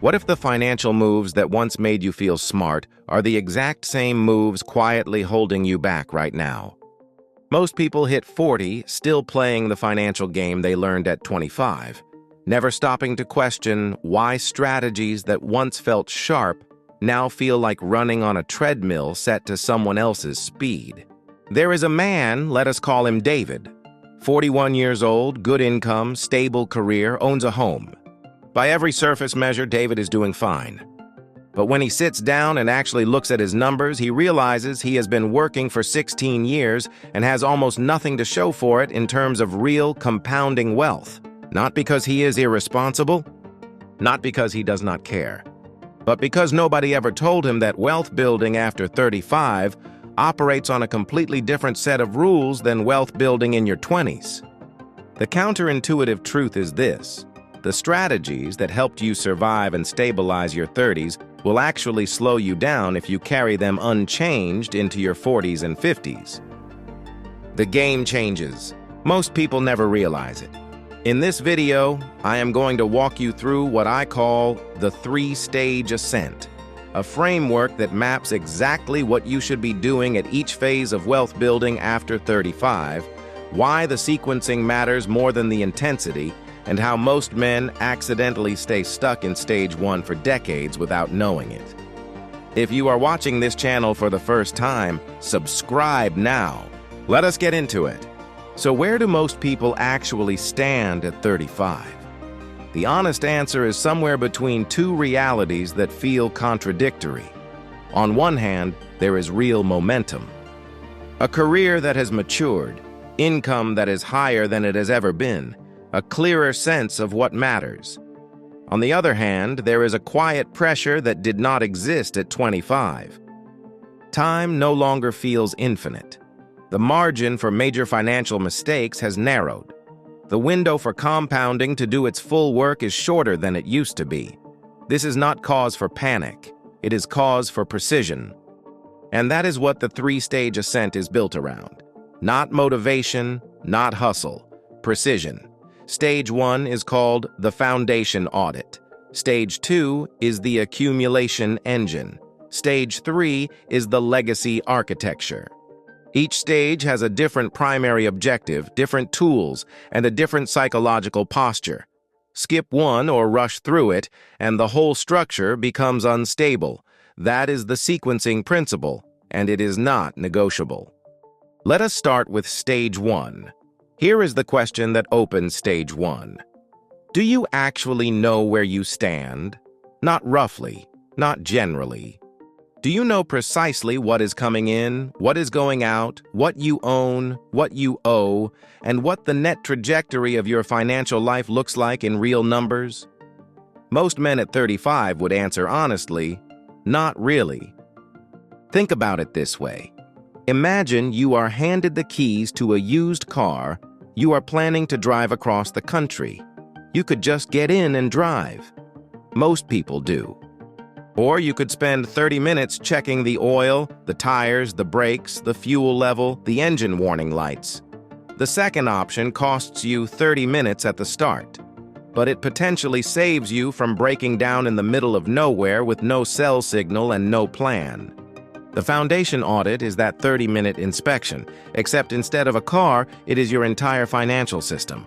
What if the financial moves that once made you feel smart are the exact same moves quietly holding you back right now? Most people hit 40 still playing the financial game they learned at 25, never stopping to question why strategies that once felt sharp now feel like running on a treadmill set to someone else's speed. There is a man, let us call him David. 41 years old, good income, stable career, owns a home. By every surface measure, David is doing fine. But when he sits down and actually looks at his numbers, he realizes he has been working for 16 years and has almost nothing to show for it in terms of real compounding wealth. Not because he is irresponsible, not because he does not care, but because nobody ever told him that wealth building after 35 operates on a completely different set of rules than wealth building in your 20s. The counterintuitive truth is this: the strategies that helped you survive and stabilize your 30s will actually slow you down if you carry them unchanged into your 40s and 50s. The game changes. Most people never realize it. In this video, I am going to walk you through what I call the 3-stage ascent, a framework that maps exactly what you should be doing at each phase of wealth building after 35, why the sequencing matters more than the intensity, and how most men accidentally stay stuck in stage 1 for decades without knowing it. If you are watching this channel for the first time, subscribe now. Let us get into it. So where do most people actually stand at 35? The honest answer is somewhere between two realities that feel contradictory. On one hand, there is real momentum. A career that has matured, income that is higher than it has ever been, a clearer sense of what matters. On the other hand, there is a quiet pressure that did not exist at 25. Time no longer feels infinite. The margin for major financial mistakes has narrowed. The window for compounding to do its full work is shorter than it used to be. This is not cause for panic. It is cause for precision. And that is what the 3-stage ascent is built around. Not motivation, not hustle, precision. Stage 1 is called the foundation audit. Stage 2 is the accumulation engine. Stage 3 is the legacy architecture. Each stage has a different primary objective, different tools, and a different psychological posture. Skip one or rush through it, and the whole structure becomes unstable. That is the sequencing principle, and it is not negotiable. Let us start with stage 1. Here is the question that opens stage 1. Do you actually know where you stand? Not roughly, not generally. Do you know precisely what is coming in, what is going out, what you own, what you owe, and what the net trajectory of your financial life looks like in real numbers? Most men at 35 would answer honestly, not really. Think about it this way. Imagine you are handed the keys to a used car. You are planning to drive across the country. You could just get in and drive. Most people do. Or you could spend 30 minutes checking the oil, the tires, the brakes, the fuel level, the engine warning lights. The second option costs you 30 minutes at the start, but it potentially saves you from breaking down in the middle of nowhere with no cell signal and no plan. The foundation audit is that 30-minute inspection, except instead of a car, it is your entire financial system.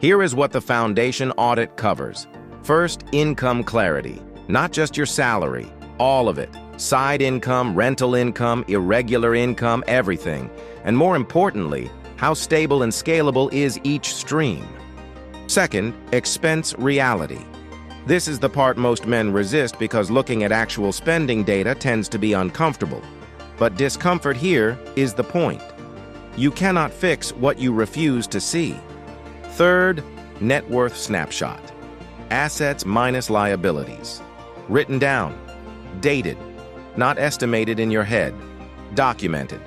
Here is what the foundation audit covers. First, income clarity. Not just your salary, all of it. Side income, rental income, irregular income, everything. And more importantly, how stable and scalable is each stream. Second, expense reality. This is the part most men resist because looking at actual spending data tends to be uncomfortable. But discomfort here is the point. You cannot fix what you refuse to see. Third, net worth snapshot. Assets minus liabilities. Written down, dated, not estimated in your head, documented.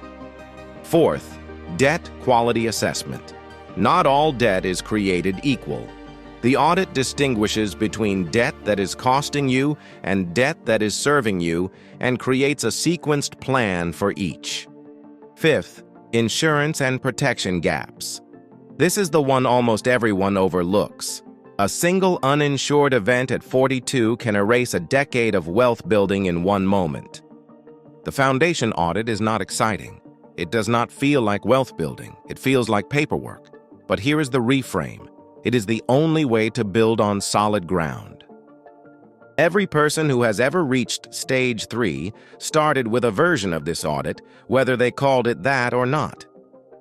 Fourth, debt quality assessment. Not all debt is created equal. The audit distinguishes between debt that is costing you and debt that is serving you and creates a sequenced plan for each. Fifth, insurance and protection gaps. This is the one almost everyone overlooks. A single uninsured event at 42 can erase a decade of wealth building in one moment. The foundation audit is not exciting. It does not feel like wealth building. It feels like paperwork. But here is the reframe. It is the only way to build on solid ground. Every person who has ever reached stage 3 started with a version of this audit, whether they called it that or not.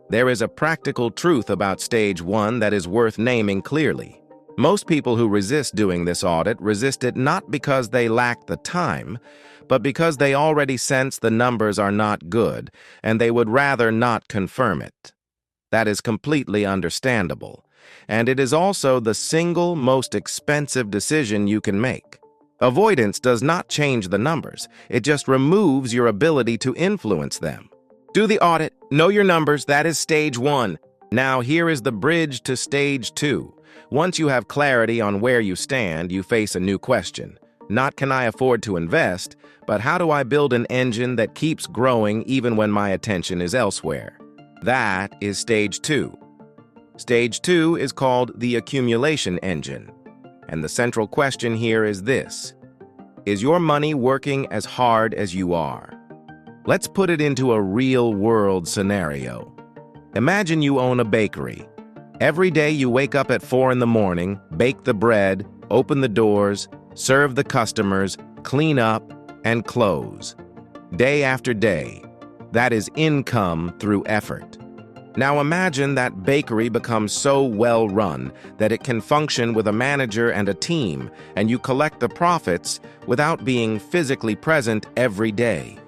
There is a practical truth about stage 1 that is worth naming clearly. Most people who resist doing this audit resist it not because they lack the time, but because they already sense the numbers are not good and they would rather not confirm it. That is completely understandable, and it is also the single most expensive decision you can make. Avoidance does not change the numbers, it just removes your ability to influence them. Do the audit, know your numbers, that is stage 1. Now here is the bridge to stage 2. Once you have clarity on where you stand, you face a new question. Not can I afford to invest, but how do I build an engine that keeps growing even when my attention is elsewhere? That is stage 2. Stage 2 is called the accumulation engine. And the central question here is this: is your money working as hard as you are? Let's put it into a real-world scenario. Imagine you own a bakery. Every day you wake up at 4 in the morning, bake the bread, open the doors, serve the customers, clean up, and close. Day after day. That is income through effort. Now imagine that bakery becomes so well run that it can function with a manager and a team, and you collect the profits without being physically present every day.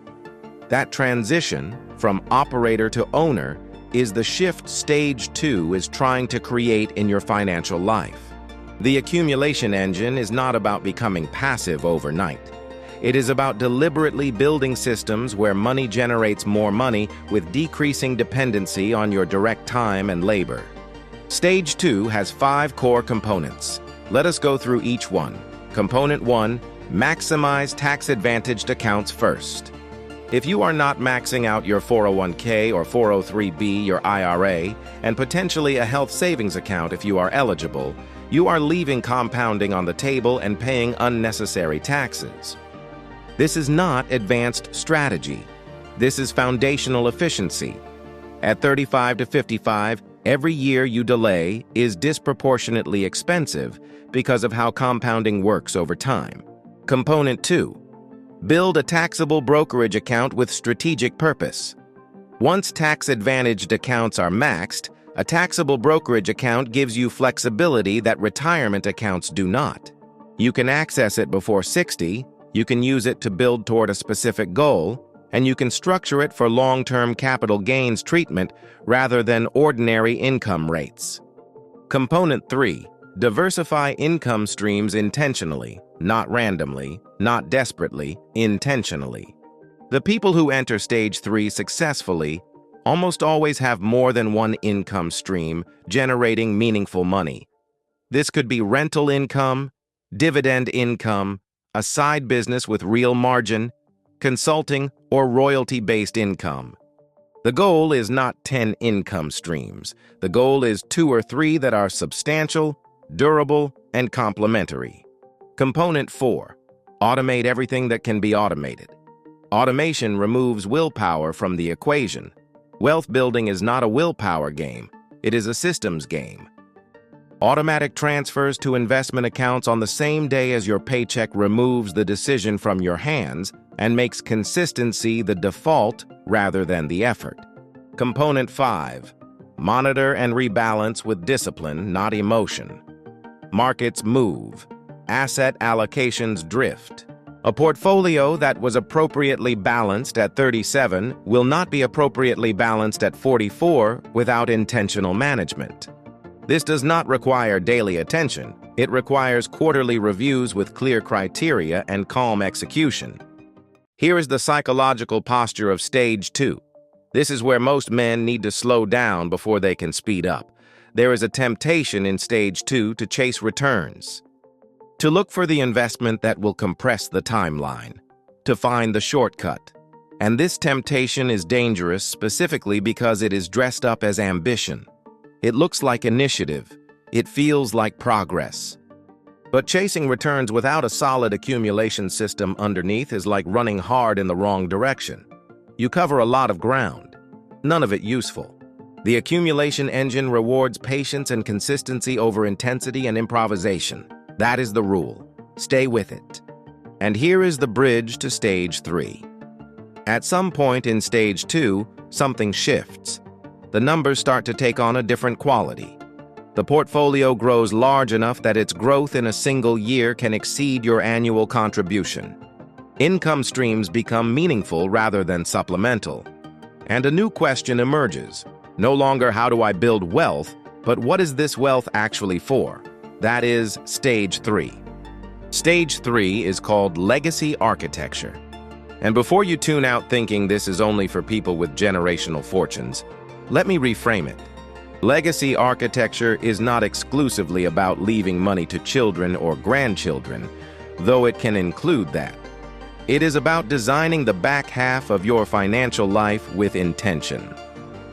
That transition from operator to owner is the shift stage 2 is trying to create in your financial life. The accumulation engine is not about becoming passive overnight. It is about deliberately building systems where money generates more money with decreasing dependency on your direct time and labor. Stage 2 has 5 core components. Let us go through each one. Component 1, maximize tax-advantaged accounts first. If you are not maxing out your 401k or 403b, your IRA, and potentially a health savings account if you are eligible, you are leaving compounding on the table and paying unnecessary taxes. This is not advanced strategy. This is foundational efficiency. At 35 to 55, every year you delay is disproportionately expensive because of how compounding works over time. Component 2. Build a taxable brokerage account with strategic purpose. Once tax-advantaged accounts are maxed, a taxable brokerage account gives you flexibility that retirement accounts do not. You can access it before 60, you can use it to build toward a specific goal, and you can structure it for long-term capital gains treatment rather than ordinary income rates. Component 3. Diversify income streams intentionally, not randomly, not desperately, intentionally. The people who enter stage 3 successfully almost always have more than one income stream generating meaningful money. This could be rental income, dividend income, a side business with real margin, consulting, or royalty-based income. The goal is not 10 income streams. The goal is 2 or 3 that are substantial, durable, and complementary. Component 4. Automate everything that can be automated. Automation removes willpower from the equation. Wealth building is not a willpower game. It is a systems game. Automatic transfers to investment accounts on the same day as your paycheck removes the decision from your hands and makes consistency the default rather than the effort. Component 5. Monitor and rebalance with discipline, not emotion. Markets move. Asset allocations drift. A portfolio that was appropriately balanced at 37 will not be appropriately balanced at 44 without intentional management. This does not require daily attention. It requires quarterly reviews with clear criteria and calm execution. Here is the psychological posture of stage 2. This is where most men need to slow down before they can speed up. There is a temptation in stage 2 to chase returns, to look for the investment that will compress the timeline, to find the shortcut. And this temptation is dangerous specifically because it is dressed up as ambition. It looks like initiative. It feels like progress. But chasing returns without a solid accumulation system underneath is like running hard in the wrong direction. You cover a lot of ground, none of it useful. The accumulation engine rewards patience and consistency over intensity and improvisation. That is the rule. Stay with it. And here is the bridge to stage 3. At some point in stage 2, something shifts. The numbers start to take on a different quality. The portfolio grows large enough that its growth in a single year can exceed your annual contribution. Income streams become meaningful rather than supplemental. And a new question emerges. No longer how do I build wealth, but what is this wealth actually for? That is stage 3. Stage 3 is called legacy architecture. And before you tune out thinking this is only for people with generational fortunes, let me reframe it. Legacy architecture is not exclusively about leaving money to children or grandchildren, though it can include that. It is about designing the back half of your financial life with intention.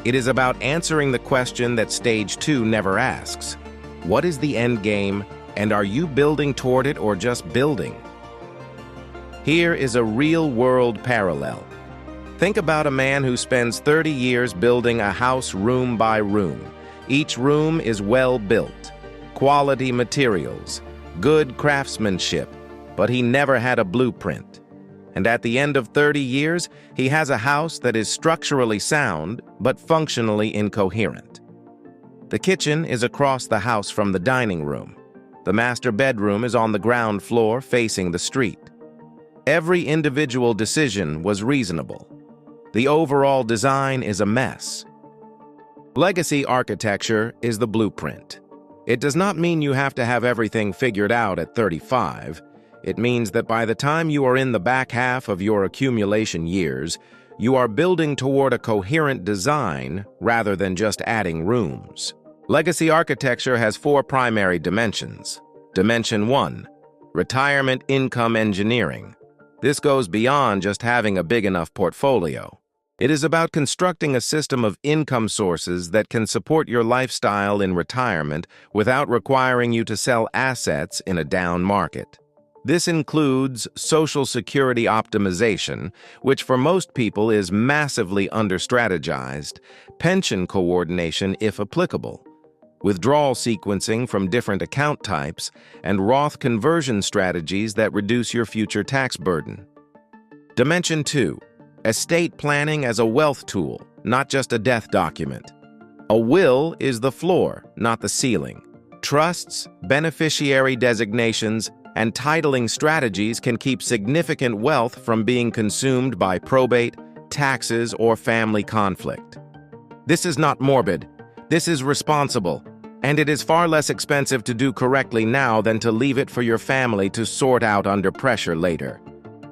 It is about answering the question that stage 2 never asks. What is the end game, and are you building toward it or just building? Here is a real-world parallel. Think about a man who spends 30 years building a house room by room. Each room is well built, quality materials, good craftsmanship, but he never had a blueprint. And at the end of 30 years, he has a house that is structurally sound, but functionally incoherent. The kitchen is across the house from the dining room. The master bedroom is on the ground floor facing the street. Every individual decision was reasonable. The overall design is a mess. Legacy architecture is the blueprint. It does not mean you have to have everything figured out at 35. It means that by the time you are in the back half of your accumulation years, you are building toward a coherent design rather than just adding rooms. Legacy architecture has 4 primary dimensions. Dimension 1, retirement income engineering. This goes beyond just having a big enough portfolio. It is about constructing a system of income sources that can support your lifestyle in retirement without requiring you to sell assets in a down market. This includes Social Security optimization, which for most people is massively under-strategized, pension coordination if applicable, withdrawal sequencing from different account types, and Roth conversion strategies that reduce your future tax burden. Dimension 2. Estate planning as a wealth tool, not just a death document. A will is the floor, not the ceiling. Trusts, beneficiary designations, and titling strategies can keep significant wealth from being consumed by probate, taxes, or family conflict. This is not morbid. This is responsible, and it is far less expensive to do correctly now than to leave it for your family to sort out under pressure later.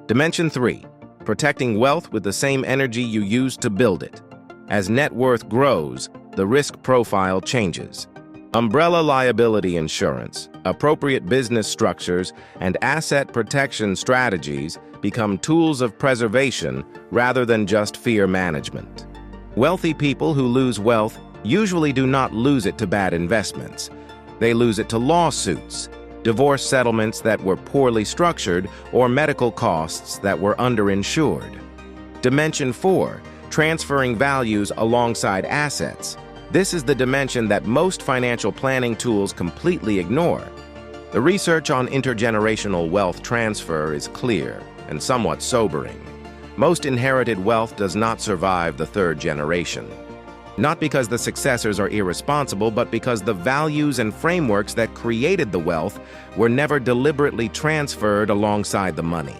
Dimension 3. Protecting wealth with the same energy you used to build it. As net worth grows, the risk profile changes. Umbrella liability insurance, appropriate business structures, and asset protection strategies become tools of preservation rather than just fear management. Wealthy people who lose wealth usually do not lose it to bad investments. They lose it to lawsuits, divorce settlements that were poorly structured, or medical costs that were underinsured. Dimension 4, transferring values alongside assets. This is the dimension that most financial planning tools completely ignore. The research on intergenerational wealth transfer is clear and somewhat sobering. Most inherited wealth does not survive the 3rd generation. Not because the successors are irresponsible, but because the values and frameworks that created the wealth were never deliberately transferred alongside the money.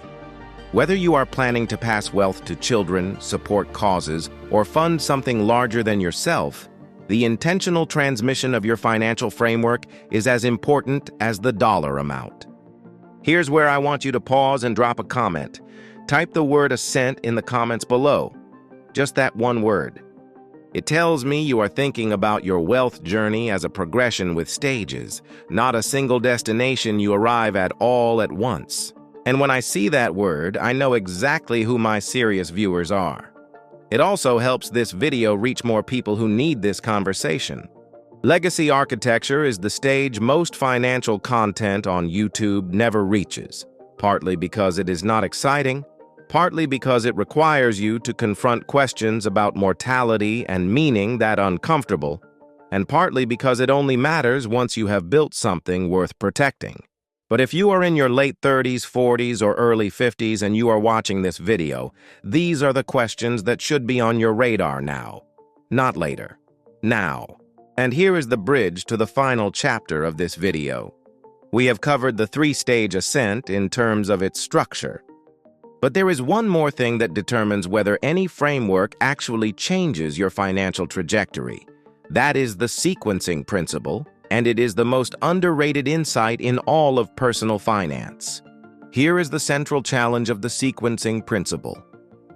Whether you are planning to pass wealth to children, support causes, or fund something larger than yourself, the intentional transmission of your financial framework is as important as the dollar amount. Here's where I want you to pause and drop a comment. Type the word "assent" in the comments below. Just that one word. It tells me you are thinking about your wealth journey as a progression with stages, not a single destination you arrive at all at once. And when I see that word, I know exactly who my serious viewers are. It also helps this video reach more people who need this conversation. Legacy architecture is the stage most financial content on YouTube never reaches, partly because it is not exciting, partly because it requires you to confront questions about mortality and meaning that are uncomfortable, and partly because it only matters once you have built something worth protecting. But if you are in your late 30s, 40s, or early 50s and you are watching this video, these are the questions that should be on your radar now, not later. Now. And here is the bridge to the final chapter of this video. We have covered the three-stage ascent in terms of its structure. But there is one more thing that determines whether any framework actually changes your financial trajectory. That is the sequencing principle, and it is the most underrated insight in all of personal finance. Here is the central challenge of the sequencing principle.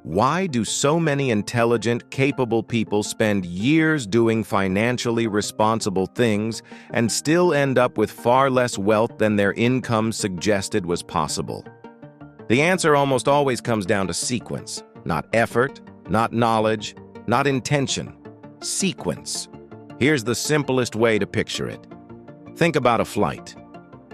Why do so many intelligent, capable people spend years doing financially responsible things and still end up with far less wealth than their income suggested was possible? The answer almost always comes down to sequence, not effort, not knowledge, not intention. Sequence. Here's the simplest way to picture it. Think about a flight.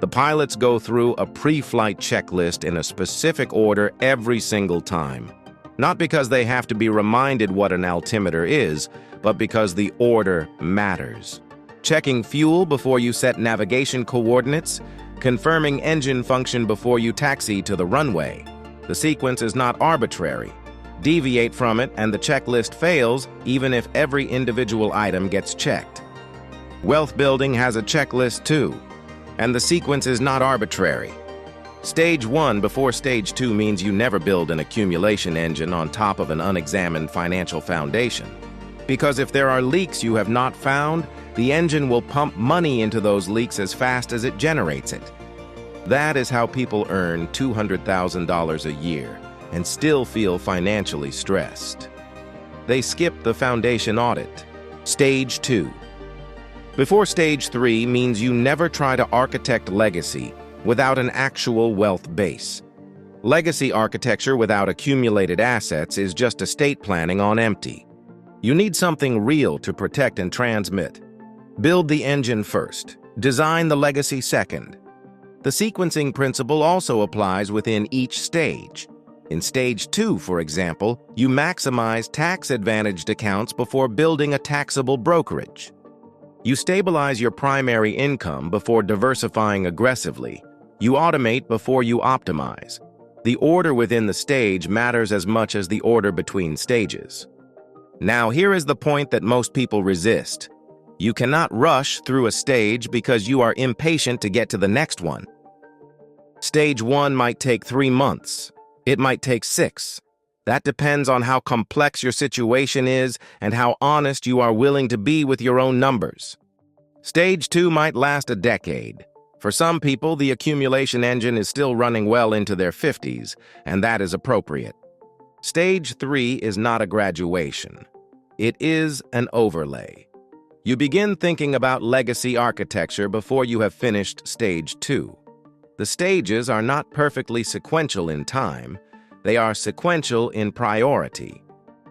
The pilots go through a pre-flight checklist in a specific order every single time. Not because they have to be reminded what an altimeter is, but because the order matters. Checking fuel before you set navigation coordinates, confirming engine function before you taxi to the runway. The sequence is not arbitrary. Deviate from it and the checklist fails, even if every individual item gets checked. Wealth building has a checklist too, and the sequence is not arbitrary. Stage 1 before Stage 2 means you never build an accumulation engine on top of an unexamined financial foundation. Because if there are leaks you have not found, the engine will pump money into those leaks as fast as it generates it. That is how people earn $200,000 a year and still feel financially stressed. They skip the foundation audit. Stage 2. Before Stage 3 means you never try to architect legacy without an actual wealth base. Legacy architecture without accumulated assets is just estate planning on empty. You need something real to protect and transmit. Build the engine first. Design the legacy second. The sequencing principle also applies within each stage. In Stage 2, for example, you maximize tax-advantaged accounts before building a taxable brokerage. You stabilize your primary income before diversifying aggressively. You automate before you optimize. The order within the stage matters as much as the order between stages. Now, here is the point that most people resist. You cannot rush through a stage because you are impatient to get to the next one. Stage 1 might take 3 months. It might take 6. That depends on how complex your situation is and how honest you are willing to be with your own numbers. Stage 2 might last a decade. For some people, the accumulation engine is still running well into their 50s, and that is appropriate. Stage 3 is not a graduation. It is an overlay. You begin thinking about legacy architecture before you have finished Stage 2. The stages are not perfectly sequential in time. They are sequential in priority.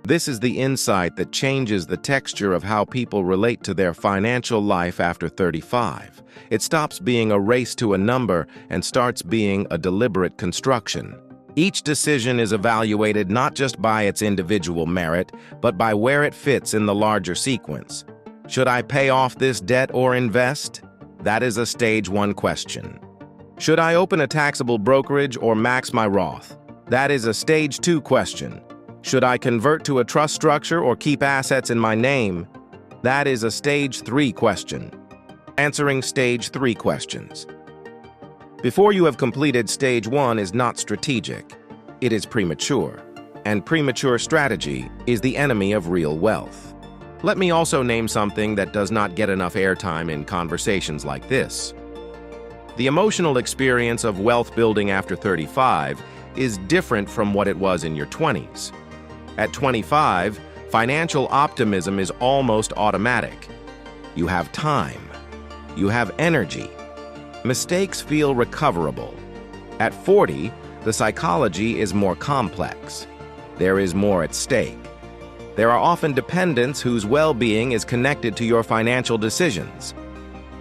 This is the insight that changes the texture of how people relate to their financial life after 35. It stops being a race to a number and starts being a deliberate construction. Each decision is evaluated not just by its individual merit, but by where it fits in the larger sequence. Should I pay off this debt or invest? That is a Stage 1 question. Should I open a taxable brokerage or max my Roth? That is a Stage 2 question. Should I convert to a trust structure or keep assets in my name? That is a Stage 3 question. Answering Stage 3 questions. Before you have completed Stage 1 is not strategic. It is premature. And premature strategy is the enemy of real wealth. Let me also name something that does not get enough airtime in conversations like this. The emotional experience of wealth building after 35 is different from what it was in your 20s. At 25, financial optimism is almost automatic. You have time. You have energy. Mistakes feel recoverable. At 40, the psychology is more complex. There is more at stake. There are often dependents whose well-being is connected to your financial decisions.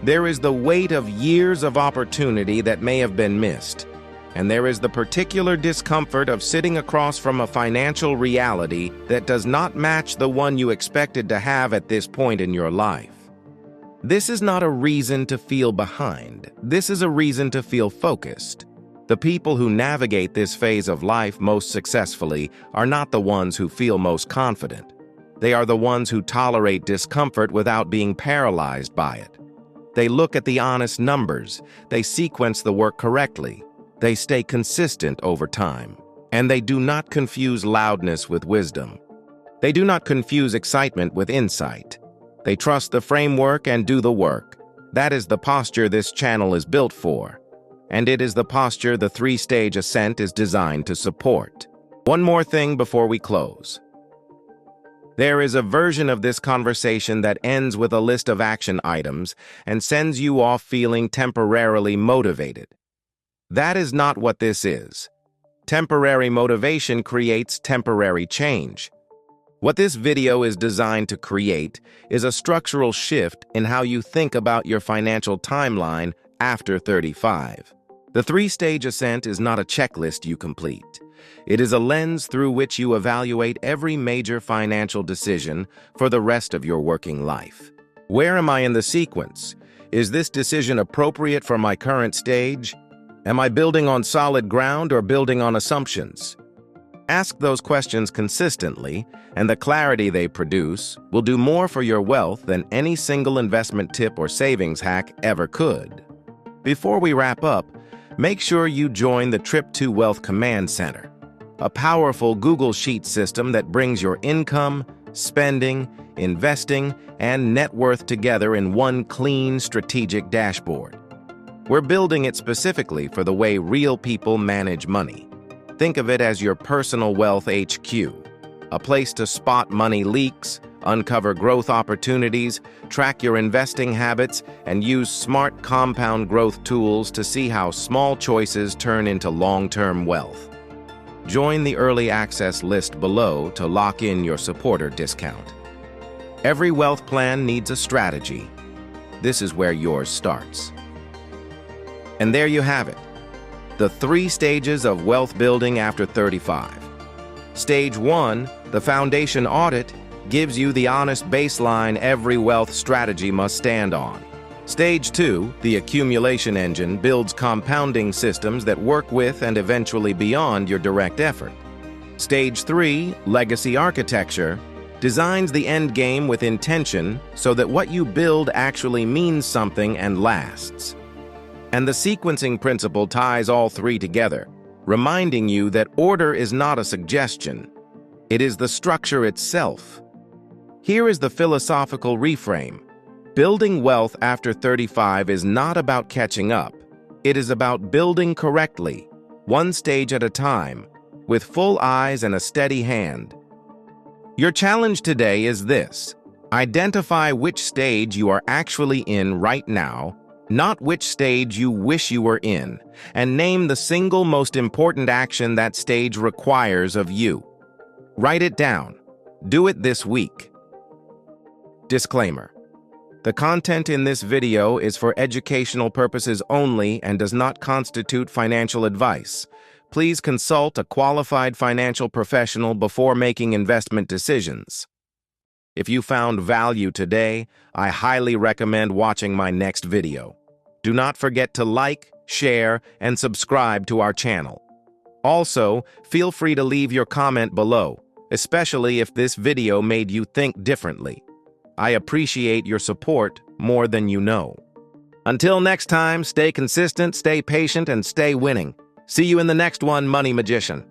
There is the weight of years of opportunity that may have been missed, and there is the particular discomfort of sitting across from a financial reality that does not match the one you expected to have at this point in your life. This is not a reason to feel behind. This is a reason to feel focused. The people who navigate this phase of life most successfully are not the ones who feel most confident. They are the ones who tolerate discomfort without being paralyzed by it. They look at the honest numbers, they sequence the work correctly, they stay consistent over time, and they do not confuse loudness with wisdom. They do not confuse excitement with insight. They trust the framework and do the work. That is the posture this channel is built for, and it is the posture the three-stage ascent is designed to support. One more thing before we close. There is a version of this conversation that ends with a list of action items and sends you off feeling temporarily motivated. That is not what this is. Temporary motivation creates temporary change. What this video is designed to create is a structural shift in how you think about your financial timeline after 35. The three-stage ascent is not a checklist you complete. It is a lens through which you evaluate every major financial decision for the rest of your working life. Where am I in the sequence? Is this decision appropriate for my current stage? Am I building on solid ground or building on assumptions? Ask those questions consistently, and the clarity they produce will do more for your wealth than any single investment tip or savings hack ever could. Before we wrap up, make sure you join the Trip to Wealth Command Center, a powerful Google Sheet system that brings your income, spending, investing, and net worth together in one clean, strategic dashboard. We're building it specifically for the way real people manage money. Think of it as your personal wealth HQ, a place to spot money leaks, uncover growth opportunities, track your investing habits, and use smart compound growth tools to see how small choices turn into long-term wealth. Join the early access list below to lock in your supporter discount. Every wealth plan needs a strategy. This is where yours starts. And there you have it, the 3 stages of wealth building after 35. Stage 1, the foundation audit, gives you the honest baseline every wealth strategy must stand on. Stage 2, the accumulation engine, builds compounding systems that work with and eventually beyond your direct effort. Stage 3, legacy architecture, designs the end game with intention so that what you build actually means something and lasts. And the sequencing principle ties all 3 together, reminding you that order is not a suggestion. It is the structure itself. Here is the philosophical reframe. Building wealth after 35 is not about catching up. It is about building correctly, one stage at a time, with full eyes and a steady hand. Your challenge today is this: identify which stage you are actually in right now, not which stage you wish you were in, and name the single most important action that stage requires of you. Write it down. Do it this week. Disclaimer: the content in this video is for educational purposes only and does not constitute financial advice. Please consult a qualified financial professional before making investment decisions. If you found value today, I highly recommend watching my next video. Do not forget to like, share, and subscribe to our channel. Also, feel free to leave your comment below, especially if this video made you think differently. I appreciate your support more than you know. Until next time, stay consistent, stay patient, and stay winning. See you in the next one, Money Magician.